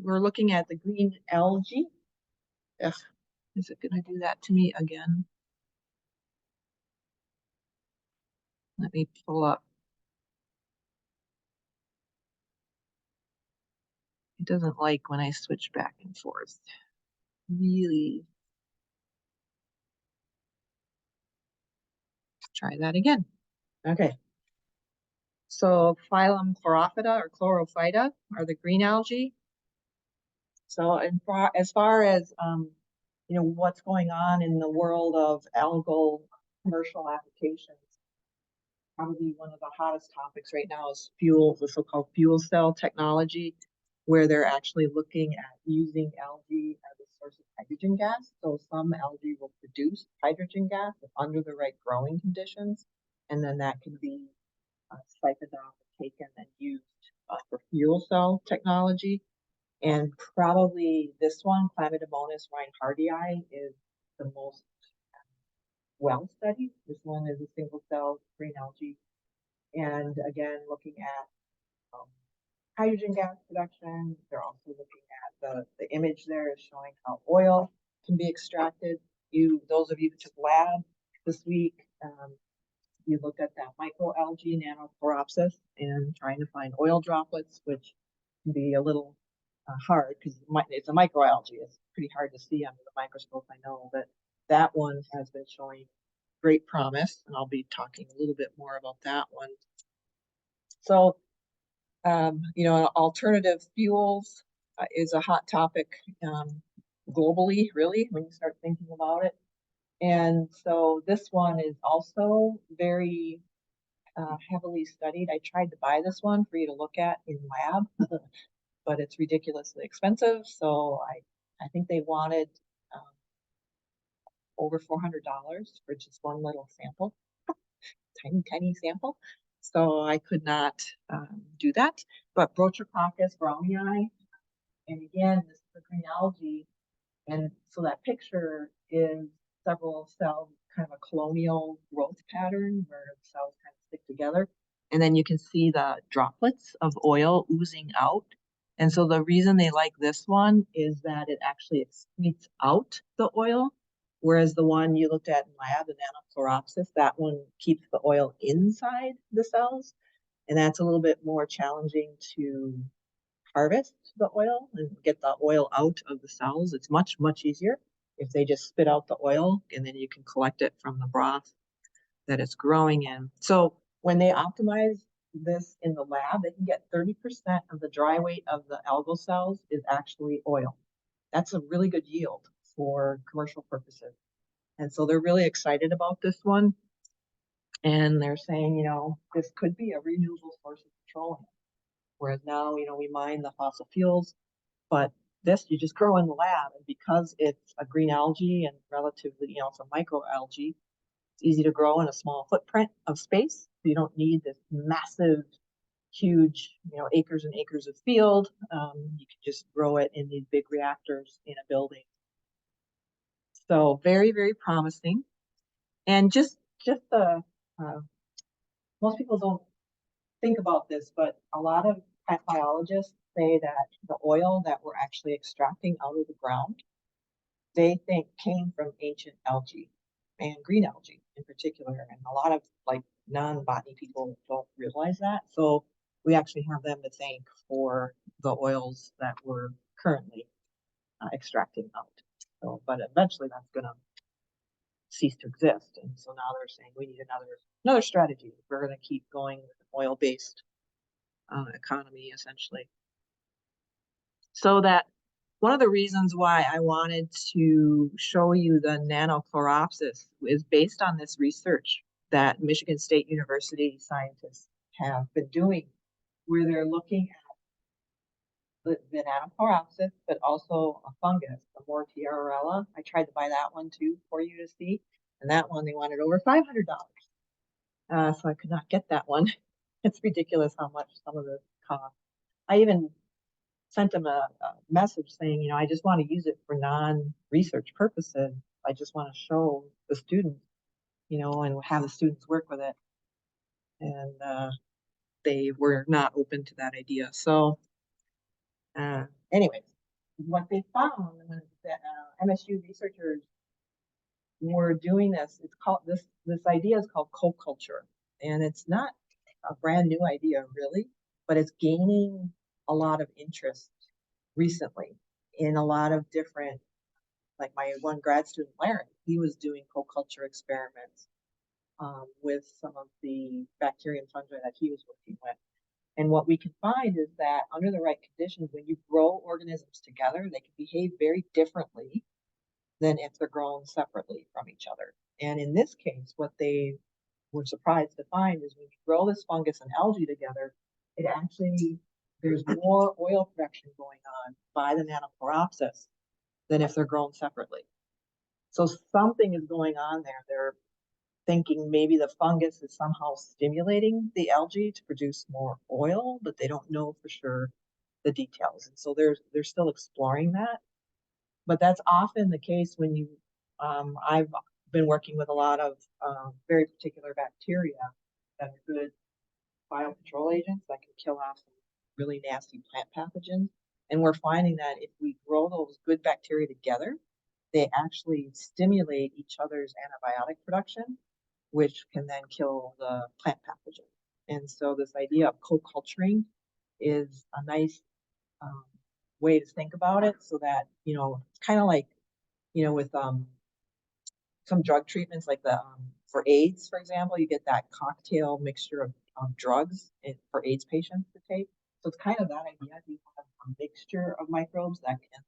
we're looking at the green algae. Ugh, is it going to do that to me again? Let me pull up. It doesn't like when I switch back and forth. Really. Try that again. Okay. So phylum Chlorophyta or Chlorophyta are the green algae. So as far as what's going on in the world of algal commercial applications, probably one of the hottest topics right now is fuel, the so-called fuel cell technology, where they're actually looking at using algae as a source of hydrogen gas. So some algae will produce hydrogen gas under the right growing conditions, and then that can be siphoned off and taken and used for fuel cell technology. And probably this one, Chlamydomonas reinhardtii, is the most well studied. This one is a single cell green algae. And again, looking at hydrogen gas production. They're also looking at the image there is showing how oil can be extracted. Those of you who took lab this week, you looked at that microalgae, Nanochloropsis, and trying to find oil droplets, which can be a little hard because it's a microalgae. It's pretty hard to see under the microscope, I know, but that one has been showing great promise, and I'll be talking a little bit more about that one. So, alternative fuels is a hot topic globally, really, when you start thinking about it. And so this one is also very heavily studied. I tried to buy this one for you to look at in lab, but it's ridiculously expensive. So I think they wanted over $400 for just one little sample, tiny sample. So I could not do that. But Brochococcus brownii, and again, this is the green algae. And so that picture is several cells, kind of a colonial growth pattern where the cells kind of stick together. And then you can see the droplets of oil oozing out. And so the reason they like this one is that it actually excretes out the oil, whereas the one you looked at in lab, the Nanochloropsis, that one keeps the oil inside the cells. And that's a little bit more challenging to harvest the oil and get the oil out of the cells. It's much easier if they just spit out the oil and then you can collect it from the broth that it's growing in. So when they optimize this in the lab, they can get 30% of the dry weight of the algal cells is actually oil. That's a really good yield for commercial purposes. And so they're really excited about this one. And they're saying, this could be a renewable source of petroleum. Whereas now, we mine the fossil fuels, but this you just grow in the lab. And because it's a green algae and relatively, it's a microalgae, it's easy to grow in a small footprint of space. So you don't need this massive, huge, acres and acres of field. You can just grow it in these big reactors in a building. So very, very promising. And just the, most people don't think about this, but a lot of plant biologists say that the oil that we're actually extracting out of the ground, they think came from ancient algae and green algae in particular. And a lot of non-botany people don't realize that. So we actually have them to thank for the oils that we're currently extracting out. So, but eventually that's going to cease to exist. And so now they're saying we need another strategy. We're going to keep going with an oil-based economy, essentially. So that one of the reasons why I wanted to show you the Nanochloropsis is based on this research that Michigan State University scientists have been doing, where they're looking at the Nanochloropsis, but also a fungus, the Mortierella. I tried to buy that one too for you to see, and that one they wanted over $500. So I could not get that one. It's ridiculous how much some of this costs. I even sent them a message saying, I just want to use it for non-research purposes. I just want to show the students, and have the students work with it. And they were not open to that idea. So anyways, what they found was that MSU researchers were doing this. It's called this idea is called co-culture, and it's not a brand new idea really, but it's gaining a lot of interest recently in a lot of different, like my one grad student, Larry, he was doing co-culture experiments with some of the bacteria and fungi that he was working with. And what we can find is that under the right conditions, when you grow organisms together, they can behave very differently than if they're grown separately from each other. And in this case, what they were surprised to find is when you grow this fungus and algae together, it actually, there's more oil production going on by the Nanochloropsis than if they're grown separately. So something is going on there. They're thinking maybe the fungus is somehow stimulating the algae to produce more oil, but they don't know for sure the details. And so they're still exploring that. But that's often the case when you, I've been working with a lot of very particular bacteria that are good biocontrol agents that can kill off some really nasty plant pathogens. And we're finding that if we grow those good bacteria together, they actually stimulate each other's antibiotic production, which can then kill the plant pathogen. And so this idea of co-culturing is a nice way to think about it, so that, you know, it's kind of like, you know, with some drug treatments like the for AIDS, for example, you get that cocktail mixture of drugs for AIDS patients to take. So it's kind of that idea. You have a mixture of microbes that can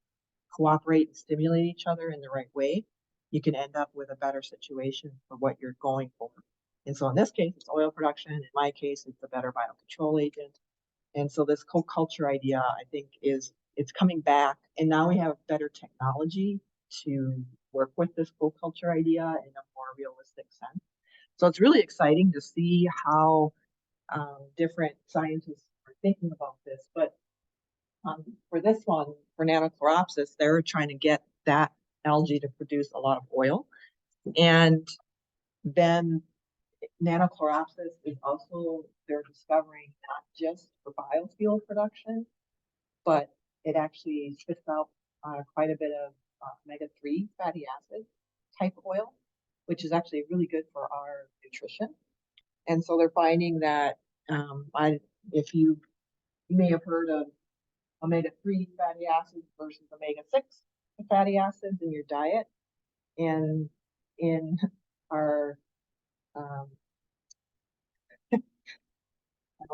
cooperate and stimulate each other in the right way, you can end up with a better situation for what you're going for. And so in this case, it's oil production. In my case, it's a better biocontrol agent. And so this co-culture idea, I think, it's coming back. And now we have better technology to work with this co-culture idea in a more realistic sense. So it's really exciting to see how different scientists are thinking about this. But for this one, for Nanochloropsis, they're trying to get that algae to produce a lot of oil. And then Nanochloropsis is also, they're discovering not just for biofuel production, but it actually spits out quite a bit of omega-3 fatty acid type oil, which is actually really good for our nutrition. And so they're finding that if you may have heard of omega-3 fatty acids versus omega-6 fatty acids in your diet. And in our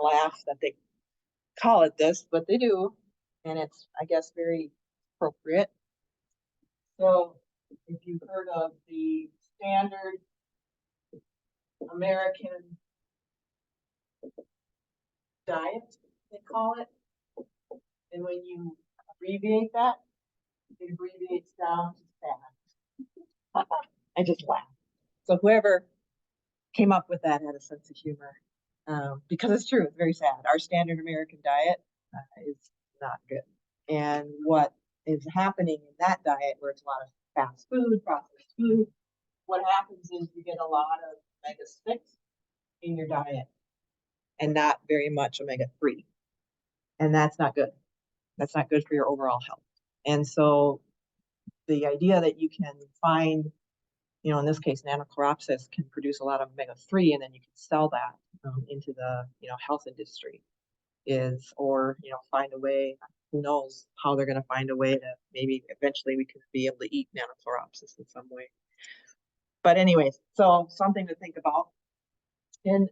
laugh that they call it this, but they do, and it's, I guess, very appropriate. So if you've heard of the standard American diet, they call it, and when you abbreviate that, it abbreviates down to SAD. I just laugh. So whoever came up with that had a sense of humor, because it's true. It's very sad. Our standard American diet is not good. And what is happening in that diet, where it's a lot of fast food, processed food, what happens is you get a lot of omega-6 in your diet and not very much omega-3. And that's not good. That's not good for your overall health. And so the idea that you can find, you know, in this case, Nanochloropsis can produce a lot of omega-3, and then you can sell that into the, you know, health industry is, or, you know, find a way, who knows how they're going to find a way to maybe eventually we could be able to eat Nanochloropsis in some way. But anyways, so something to think about. And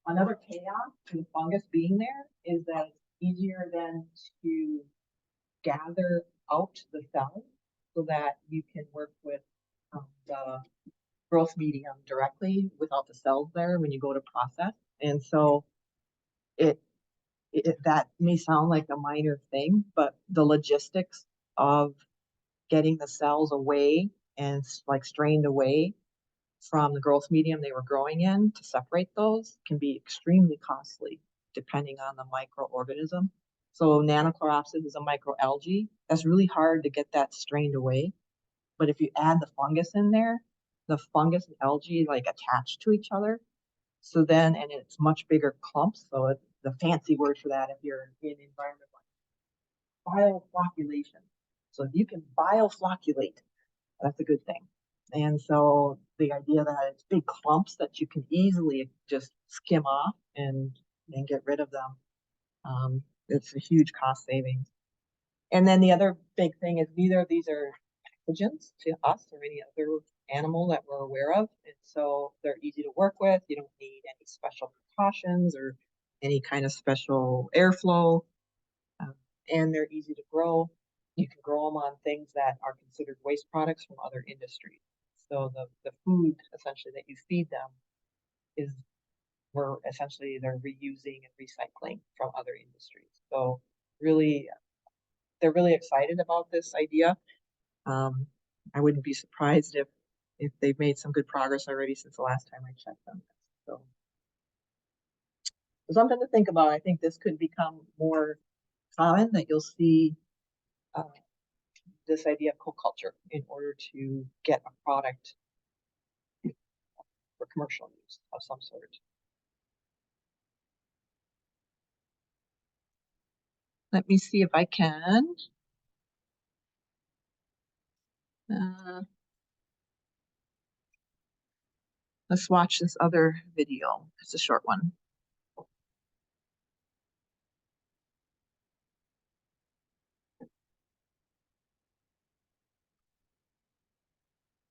another chaos to the fungus being there is that it's easier then to gather out the cells so that you can work with the growth medium directly without the cells there when you go to process. And so that may sound like a minor thing, but the logistics of getting the cells away and like strained away from the growth medium they were growing in to separate those can be extremely costly depending on the microorganism. So Nanochloropsis is a microalgae. That's really hard to get that strained away. But if you add the fungus in there, the fungus and algae like attach to each other. So then, and it's much bigger clumps. So the fancy word for that, if you're in an environment like bioflocculation. So if you can bioflocculate, that's a good thing. And so the idea that it's big clumps that you can easily just skim off and get rid of them, it's a huge cost savings. And then the other big thing is neither of these are pathogens to us or any other animal that we're aware of. And so they're easy to work with. You don't need any special precautions or any kind of special airflow. Um, and they're easy to grow. You can grow them on things that are considered waste products from other industries. So the food essentially that you feed them is we're essentially they're reusing and recycling from other industries. So really, they're really excited about this idea. Um, I wouldn't be surprised if they've made some good progress already since the last time I checked them. So something to think about. I think this could become more common that you'll see uh, this idea of co-culture in order to get a product for commercial use of some sort. Let me see if I can. Uh, let's watch this other video. It's a short one.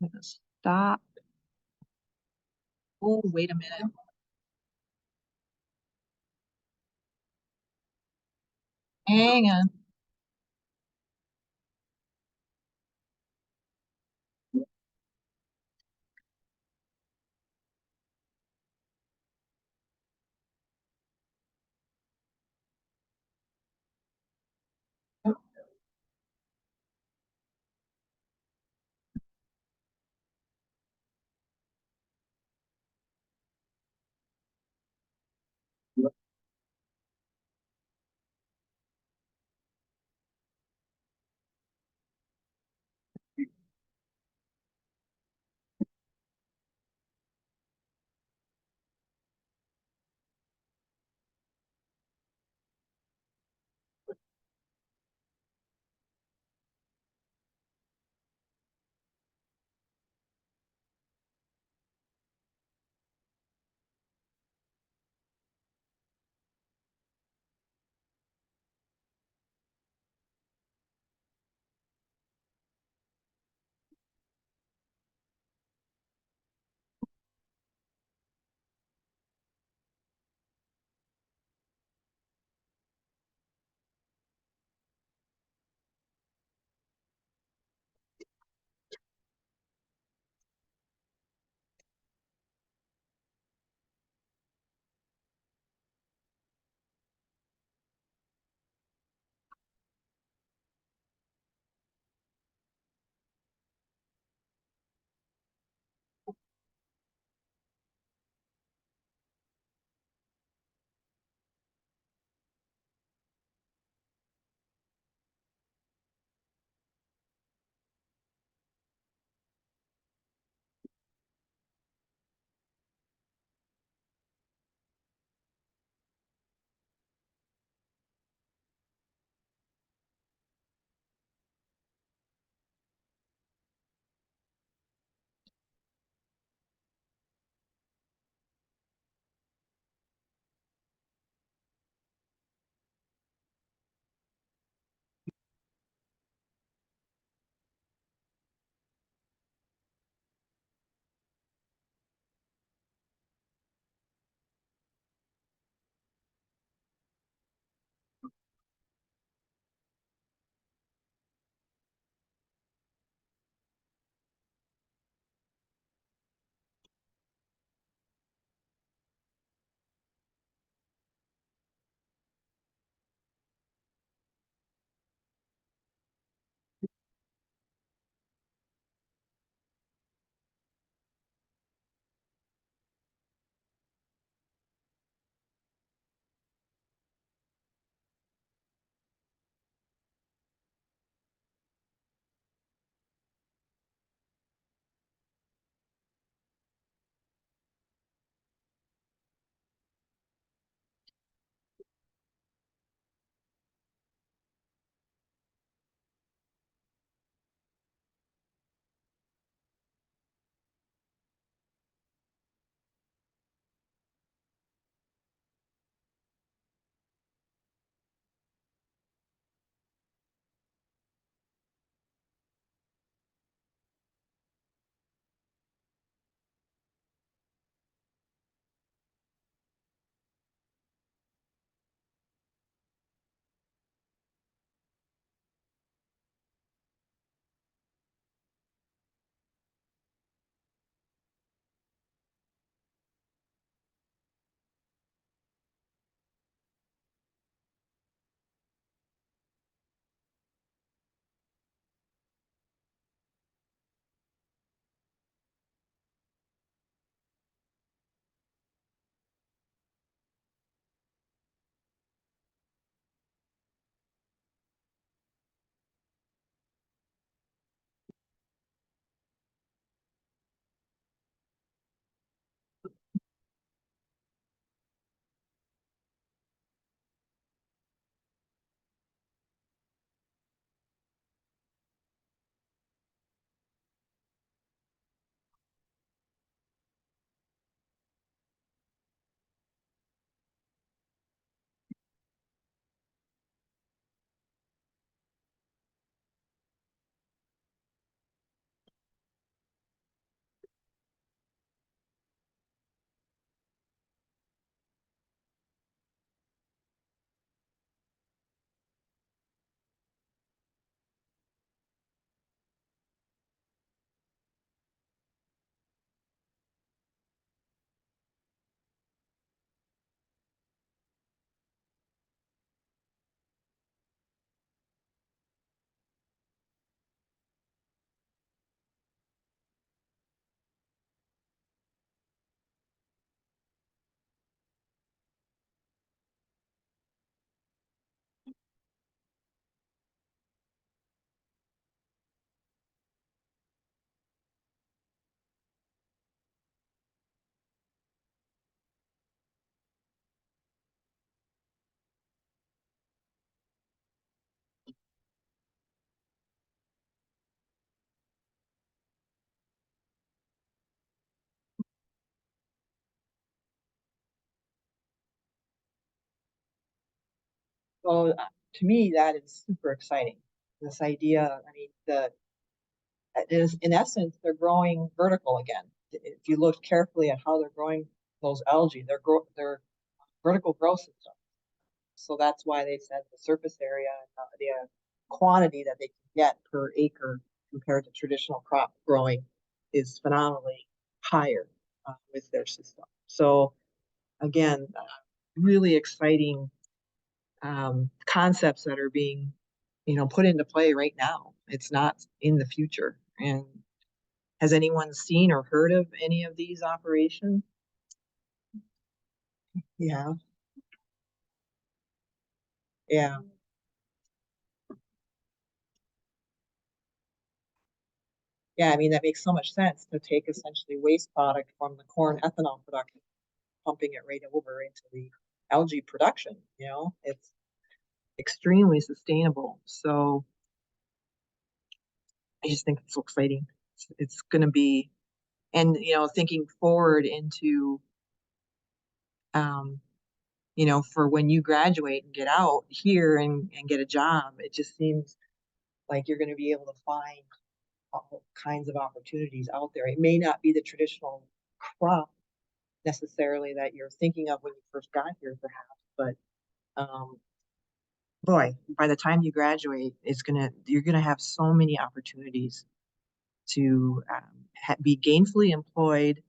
I'm gonna stop. Oh, wait a minute. Hang on. So to me, that is super exciting. This idea, I mean, it is in essence, they're growing vertical again. If you look carefully at how they're growing those algae, they're vertical growth systems. So that's why they said the surface area and the quantity that they can get per acre compared to traditional crop growing is phenomenally higher with their system. So again, really exciting concepts that are being, put into play right now. It's not in the future. And has anyone seen or heard of any of these operations? Yeah, yeah, yeah. I mean, that makes so much sense to take essentially waste product from the corn ethanol production, pumping it right over into the algae production. It's extremely sustainable. So I just think it's so exciting. It's going to be, and thinking forward into, um, for when you graduate and get out here and get a job, it just seems like you're going to be able to find all kinds of opportunities out there. It may not be the traditional crop necessarily that you're thinking of when you first got here, perhaps, but boy, by the time you graduate, you're gonna have so many opportunities to be gainfully employed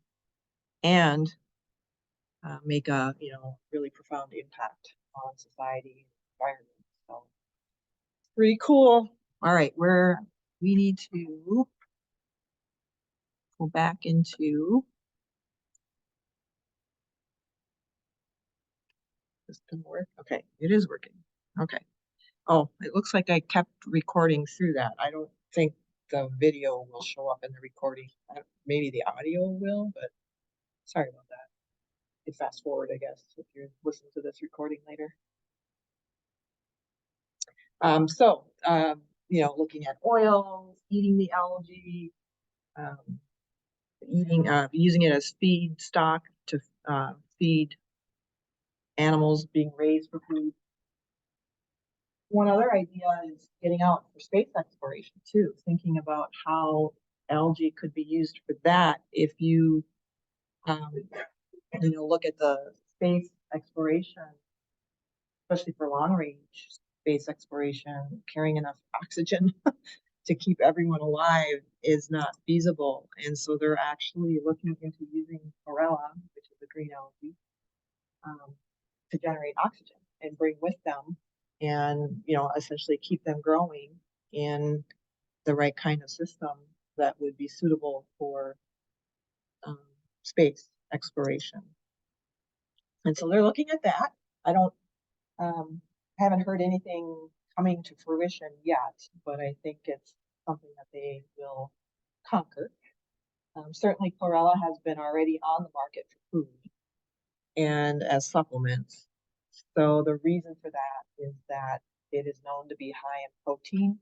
and make a really profound impact on society and environment. So pretty cool. All right, we need to go back into this. Didn't work. Okay, it is working. Okay. Oh, it looks like I kept recording through that. I don't think the video will show up in the recording. Maybe the audio will, but sorry about that. Hit fast forward, I guess, if you're listening to this recording later. Looking at oils, eating the algae, um, using it as feedstock to feed animals being raised for food. One other idea is getting out for space exploration too, thinking about how algae could be used for that if you um, look at the space exploration, especially for long range space exploration, carrying enough oxygen to keep everyone alive is not feasible. And so they're actually looking into using chlorella, which is a green algae, um, to generate oxygen and bring with them and, essentially keep them growing in the right kind of system that would be suitable for um, space exploration. And so they're looking at that. I don't haven't heard anything coming to fruition yet, but I think it's something that they will conquer. Certainly chlorella has been already on the market for food and as supplements. So the reason for that is that it is known to be high in protein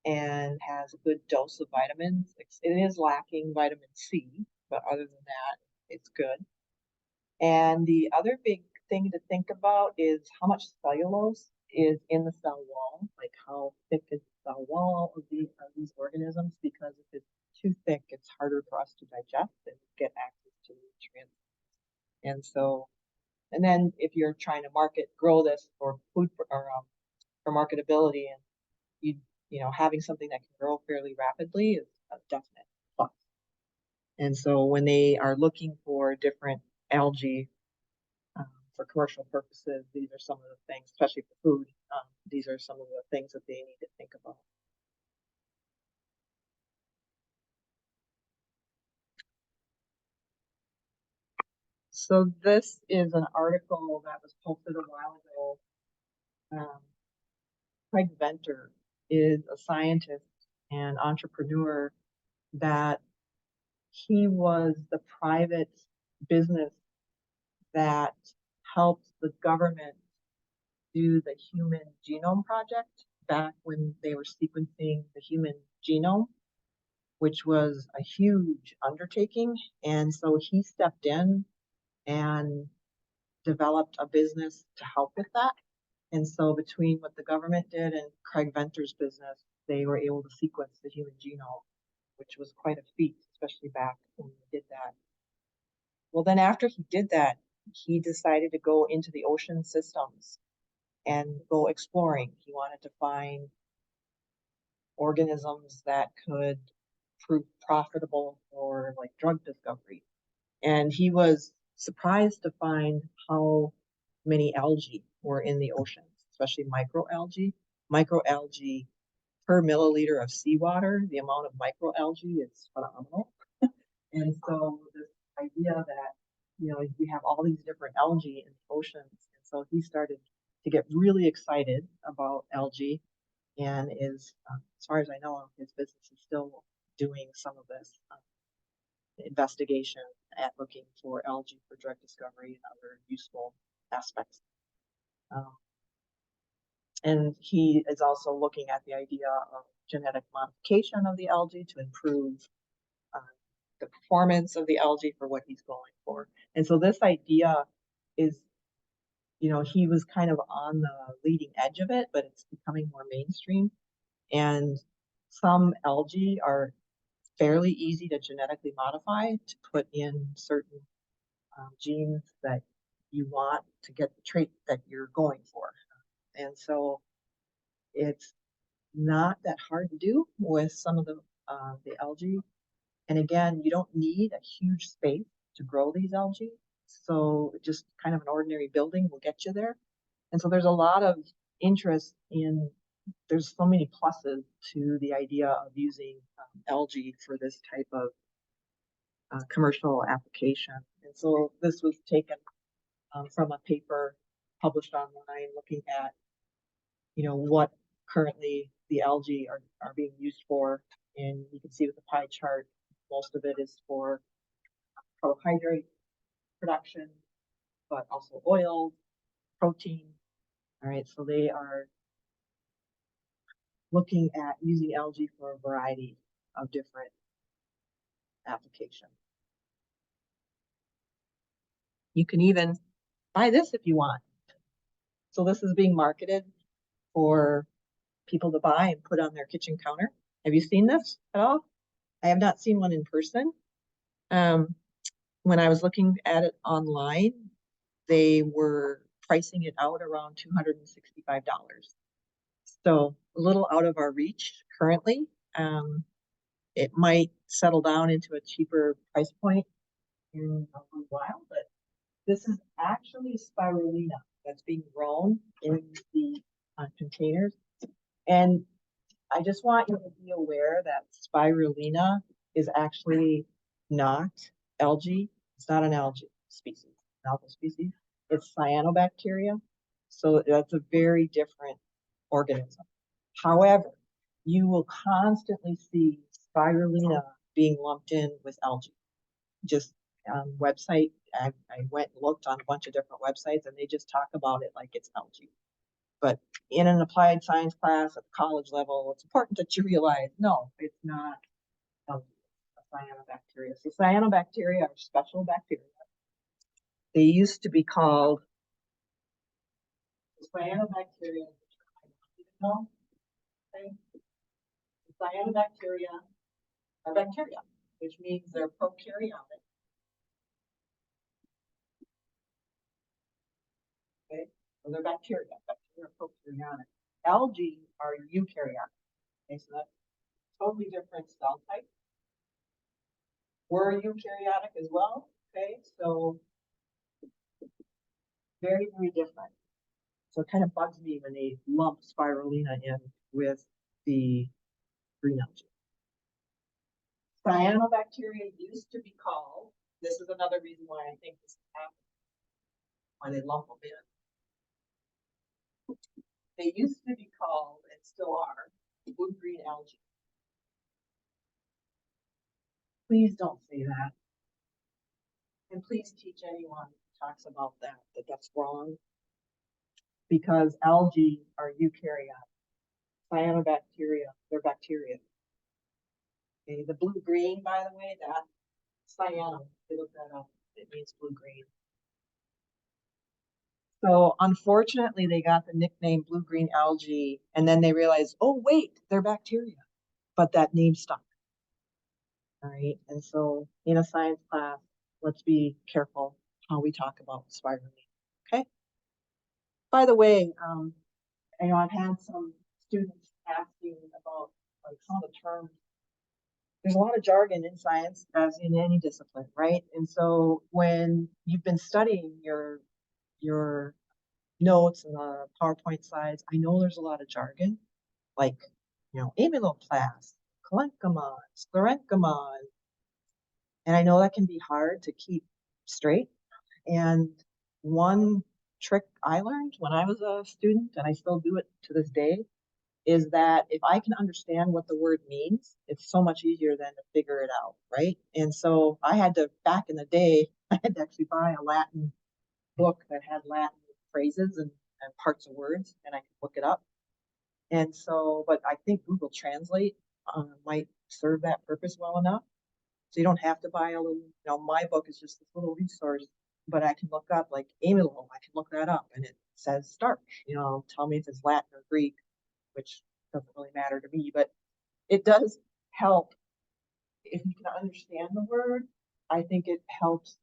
and has a good dose of vitamins. It is lacking vitamin C, but other than that, it's good. And the other big thing to think about is how much cellulose is in the cell wall, like how thick is the cell wall of these organisms, because if it's too thick, it's harder for us to digest and get access to nutrients. And so, and then if you're trying to grow this for food for marketability, and having something that can grow fairly rapidly is a definite plus. And so when they are looking for different algae for commercial purposes, these are some of the things, especially for food, these are some of the things that they need to think about. So this is an article that was posted a while ago. Craig Venter is a scientist and entrepreneur that he was the private business that helped the government do the Human Genome Project back when they were sequencing the human genome, which was a huge undertaking. And so he stepped in and developed a business to help with that. And so between what the government did and Craig Venter's business, they were able to sequence the human genome, which was quite a feat, especially back when he did that. Well, then after he did that, he decided to go into the ocean systems and go exploring. He wanted to find organisms that could prove profitable for like drug discovery. And he was surprised to find how many algae were in the oceans, especially microalgae. Microalgae per milliliter of seawater, the amount of microalgae is phenomenal. And so this idea that, we have all these different algae in the oceans. And so he started to get really excited about algae and is, as far as I know, his business is still doing some of this investigation at looking for algae for drug discovery and other useful aspects. And he is also looking at the idea of genetic modification of the algae to improve the performance of the algae for what he's going for. And so this idea is, he was kind of on the leading edge of it, but it's becoming more mainstream. And some algae are fairly easy to genetically modify to put in certain genes that you want to get the trait that you're going for. And so it's not that hard to do with some of the algae. And again, you don't need a huge space to grow these algae. So just kind of an ordinary building will get you there. And so there's a lot of interest there's so many pluses to the idea of using algae for this type of commercial application. And so this was taken from a paper published online looking at, what currently the algae are being used for. And you can see with the pie chart, most of it is for carbohydrate production, but also oil, protein. All right, so they are looking at using algae for a variety of different applications. You can even buy this if you want. So this is being marketed for people to buy and put on their kitchen counter. Have you seen this at all? I have not seen one in person. When I was looking at it online, they were pricing it out around $265. So a little out of our reach currently. It might settle down into a cheaper price point in a little while, but this is actually spirulina that's being grown in the containers. And I just want you to be aware that spirulina is actually not algae. It's not an algae species, algal species. It's cyanobacteria. So that's a very different organism. However, you will constantly see spirulina being lumped in with algae. Just website, I went and looked on a bunch of different websites and they just talk about it like it's algae. But in an applied science class at the college level, it's important that you realize, no, it's not algae, it's cyanobacteria. So cyanobacteria are special bacteria. They used to be called cyanobacteria. Okay. Cyanobacteria are bacteria, which means they're prokaryotic. Okay, so they're bacteria. Bacteria are prokaryotic. Algae are eukaryotic. Okay, so that's totally different cell type. We're eukaryotic as well. Okay, so very, very different. So it kind of bugs me when they lump spirulina in with the green algae. Cyanobacteria used to be called, this is another reason why I think this happened, why they lump them in. They used to be called, and still are, blue-green algae. Please don't say that. And please teach anyone who talks about that that's wrong. Because algae are eukaryotic. Cyanobacteria, they're bacteria. Okay, the blue-green, by the way, that cyan, if you look that up, it means blue-green. So unfortunately, they got the nickname blue-green algae, and then they realized, oh wait, they're bacteria. But that name stuck. All right, and so in a science class, let's be careful how we talk about spirulina. Okay. By the way, I know I've had some students asking about like some of the terms. There's a lot of jargon in science, as in any discipline, right? And so when you've been studying your notes and the PowerPoint slides, I know there's a lot of jargon, like amyloplast, parenchyma, sclerenchyma, and I know that can be hard to keep straight. And one trick I learned when I was a student, and I still do it to this day, is that if I can understand what the word means, it's so much easier than to figure it out, right? And so I had to, back in the day, I had to actually buy a Latin book that had Latin phrases and parts of words, and I could look it up. And so, but I think Google Translate might serve that purpose well enough. So you don't have to buy a little, my book is just this little resource, but I can look up like amylose, I can look that up and it says starch, tell me if it's Latin or Greek, which doesn't really matter to me, but it does help. If you can understand the word, I think it helps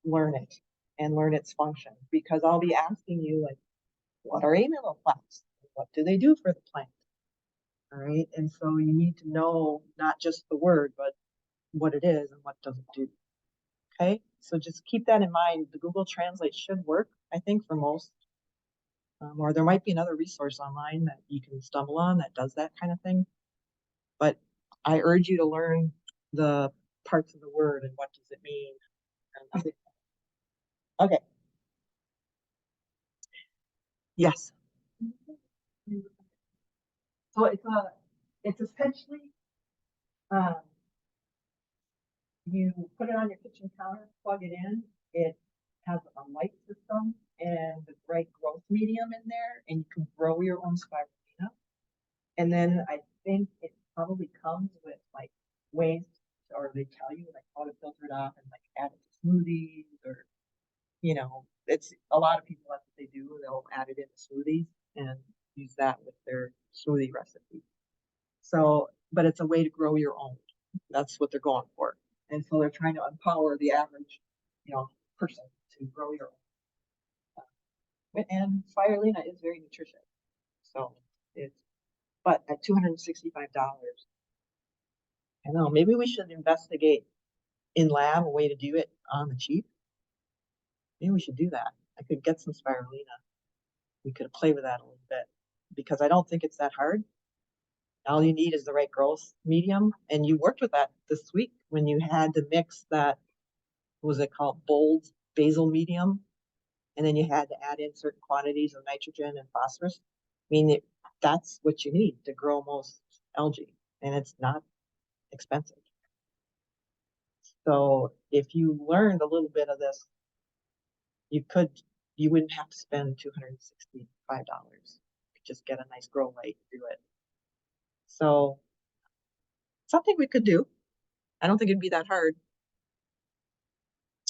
learn it and learn its function, because I'll be asking you like, what are amyloplasts? What do they do for the plant? All right. And so you need to know not just the word, but what it is and what does it do. Okay. So just keep that in mind. The Google Translate should work, I think, for most. Or there might be another resource online that you can stumble on that does that kind of thing. But I urge you to learn the parts of the word and what does it mean. Okay. Yes. So it's essentially you put it on your kitchen counter, plug it in. It has a light system and the right growth medium in there, and you can grow your own spirulina. And then I think it probably comes with like ways, or they tell you like how to filter it off and like add it to smoothies, or it's a lot of people, that's what they do. They'll add it into smoothies and use that with their smoothie recipe. So, but it's a way to grow your own. That's what they're going for. And so they're trying to empower the average, person to grow your own. And spirulina is very nutritious. So but at $265, I know, maybe we should investigate in lab a way to do it on the cheap. Maybe we should do that. I could get some spirulina. We could play with that a little bit, because I don't think it's that hard. All you need is the right growth medium. And you worked with that this week when you had to mix that, what was it called, bold basal medium. And then you had to add in certain quantities of nitrogen and phosphorus. I mean, that's what you need to grow most algae. And it's not expensive. So if you learned a little bit of this, you wouldn't have to spend $265. Just get a nice grow light and do it. So something we could do. I don't think it'd be that hard.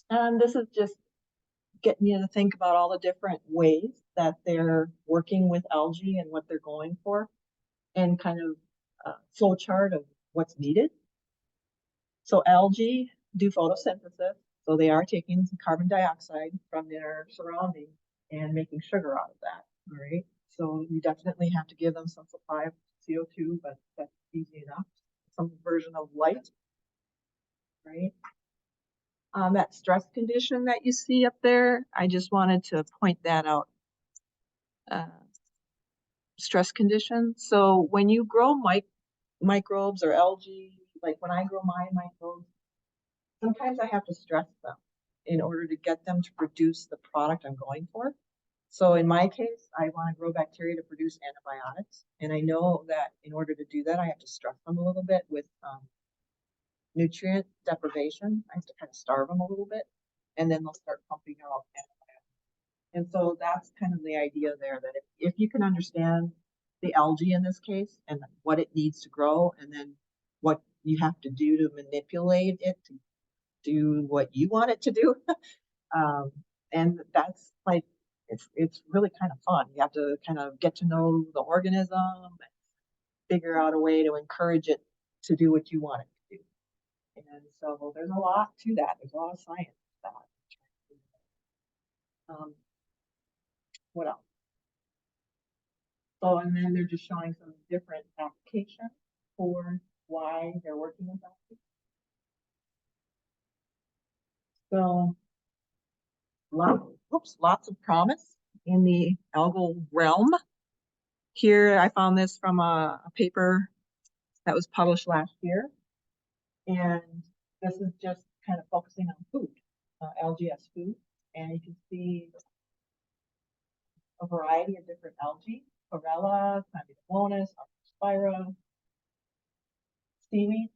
And this is just getting you to think about all the different ways that they're working with algae and what they're going for, and kind of a flow chart of what's needed. So algae do photosynthesis, so they are taking some carbon dioxide from their surroundings and making sugar out of that. All right. So you definitely have to give them some supply of CO2, but that's easy enough. Some version of light, right? That stress condition that you see up there, I just wanted to point that out. Stress condition. So when you grow microbes or algae, like when I grow my microbes, sometimes I have to stress them in order to get them to produce the product I'm going for. So in my case, I want to grow bacteria to produce antibiotics. And I know that in order to do that, I have to stress them a little bit with nutrient deprivation. I have to kind of starve them a little bit, and then they'll start pumping out antibiotics. And so that's kind of the idea there, that if you can understand the algae in this case and what it needs to grow, and then what you have to do to manipulate it to do what you want it to do. And that's like, it's really kind of fun. You have to kind of get to know the organism and figure out a way to encourage it to do what you want it to do. And so there's a lot to that. There's a lot of science to that. What else? So, and then they're just showing some different applications for why they're working with algae. So lots of promise in the algal realm. Here, I found this from a paper that was published last year. And this is just kind of focusing on food, algae as food. And you can see a variety of different algae: chlorella, Chlamydomonas, Archospira, seaweed,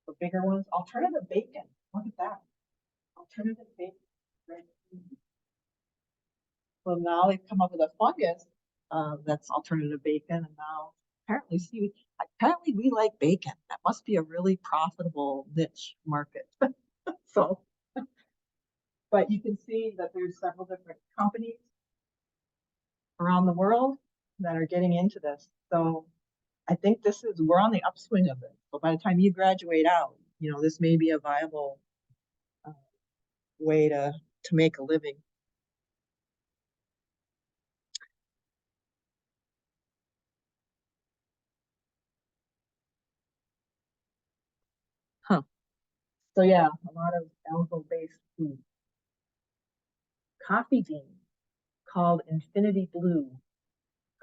the bigger ones, alternative bacon. Look at that. Alternative bacon. So now they've come up with a fungus that's alternative bacon, and now apparently seaweed. Apparently we like bacon. That must be a really profitable niche market. So, but you can see that there's several different companies around the world that are getting into this. So I think we're on the upswing of it. So by the time you graduate out, this may be a viable way to make a living. Huh. So yeah, a lot of algal-based food. Coffee bean called Infinity Blue,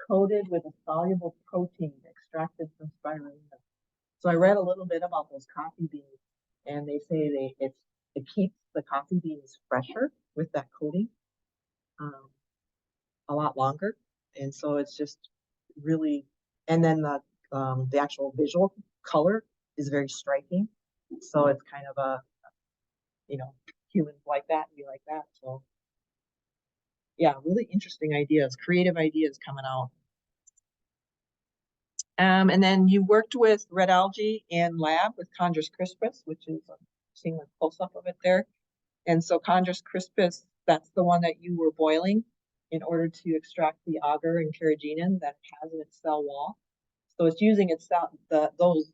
coated with a soluble protein extracted from spirulina. So I read a little bit about those coffee beans, and they say it keeps the coffee beans fresher with that coating a lot longer, and so it's just really. And then the actual visual color is very striking, so it's kind of a humans like that, we like that. So yeah, really interesting ideas, creative ideas coming out. And then you worked with red algae in lab with Chondrus crispus, which is seeing a close-up of it there. And so Chondrus crispus, that's the one that you were boiling in order to extract the agar and carrageenan that it has in its cell wall. So it's using those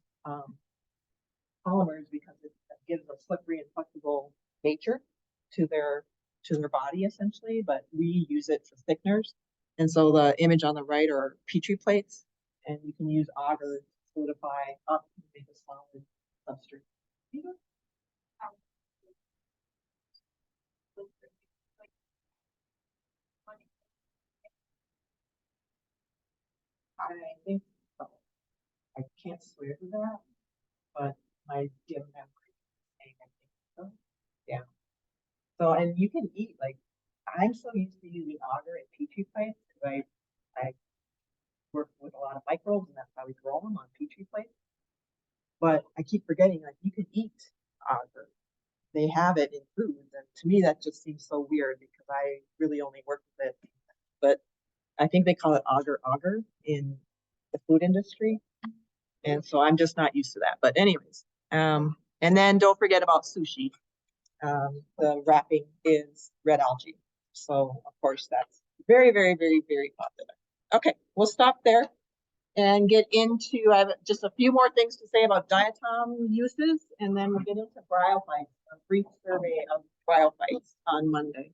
polymers because it gives a slippery and flexible nature to their body essentially, but we use it for thickeners. And so the image on the right are Petri plates, and you can use agar to solidify up and make a solid substrate. I think so. I can't swear to that, but my dim memory saying I think so. Yeah. So, and you can eat, like, I'm so used to using agar and Petri plates because I work with a lot of microbes, and that's how we grow them on Petri plates. But I keep forgetting, like, you can eat agar. They have it in foods, and to me that just seems so weird because I really only work with it. But I think they call it agar in the food industry, and so I'm just not used to that. But anyways, and then don't forget about sushi. The wrapping is red algae, so of course that's very, very, very, very popular. Okay, we'll stop there and get into, I have just a few more things to say about diatom uses, and then we'll get into bryophytes, a brief survey of bryophytes on Monday.